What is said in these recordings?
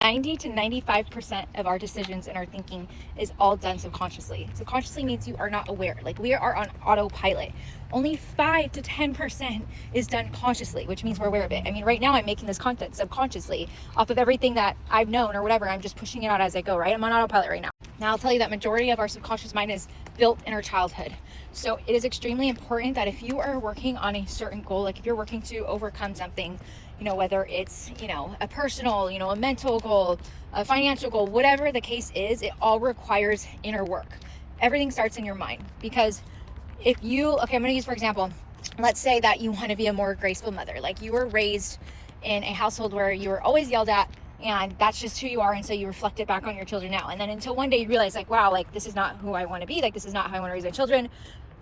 90 to 95% of our decisions and our thinking is all done subconsciously. Subconsciously means you are not aware. Like, we are on autopilot. Only 5 to 10% is done consciously, which means we're aware of it. I mean, right now I'm making this content subconsciously off of everything that I've known or whatever. I'm just pushing it out as I go, right? I'm on autopilot right now. Now, I'll tell you that majority of our subconscious mind is built in our childhood. So it is extremely important that if you are working on a certain goal, like if you're working to overcome something, whether it's, a personal, a mental goal, a financial goal, whatever the case is, it all requires inner work. Everything starts in your mind. Because if you, I'm going to use, for example, let's say that you want to be a more graceful mother. Like, you were raised in a household where you were always yelled at, and that's just who you are. And so you reflect it back on your children now. And then until one day you realize, like, wow, like, this is not who I want to be. Like, this is not how I want to raise my children.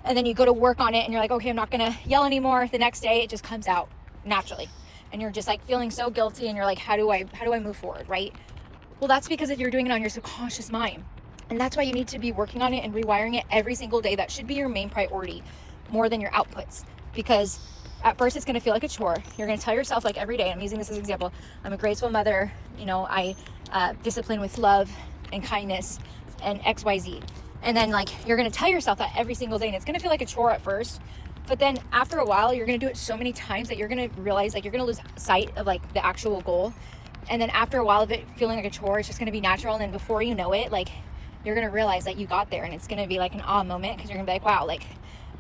And then you go to work on it and you're like, okay, I'm not going to yell anymore. The next day it just comes out naturally. And you're just like feeling so guilty, and you're like, how do I move forward, right? Well, that's because you're doing it on your subconscious mind. And that's why you need to be working on it and rewiring it every single day. That should be your main priority, more than your outputs. Because at first it's going to feel like a chore. You're going to tell yourself, like, every day, I'm using this as an example, I'm a graceful mother, I discipline with love and kindness and XYZ. And then, like, you're going to tell yourself that every single day, and it's going to feel like a chore at first. But then after a while, you're going to do it so many times that you're going to realize, like, you're going to lose sight of, like, the actual goal. And then after a while of it feeling like a chore, it's just going to be natural. And then before you know it, like, you're going to realize that you got there, and it's going to be like an awe moment, because you're going to be like, wow, like,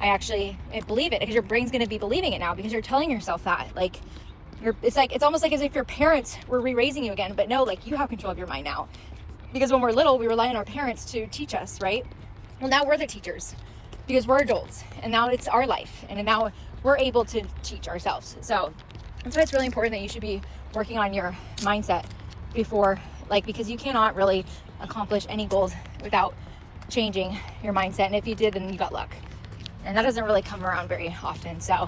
I believe it, because your brain's going to be believing it now, because you're telling yourself that, like, it's almost like as if your parents were re-raising you again. But no, like, you have control of your mind now, because when we're little, we rely on our parents to teach us, right? Well, now we're the teachers, because we're adults, and now it's our life, and now we're able to teach ourselves. So that's why it's really important that you should be working on your mindset before, because you cannot really accomplish any goals without changing your mindset. And if you did, then you got luck, and that doesn't really come around very often. So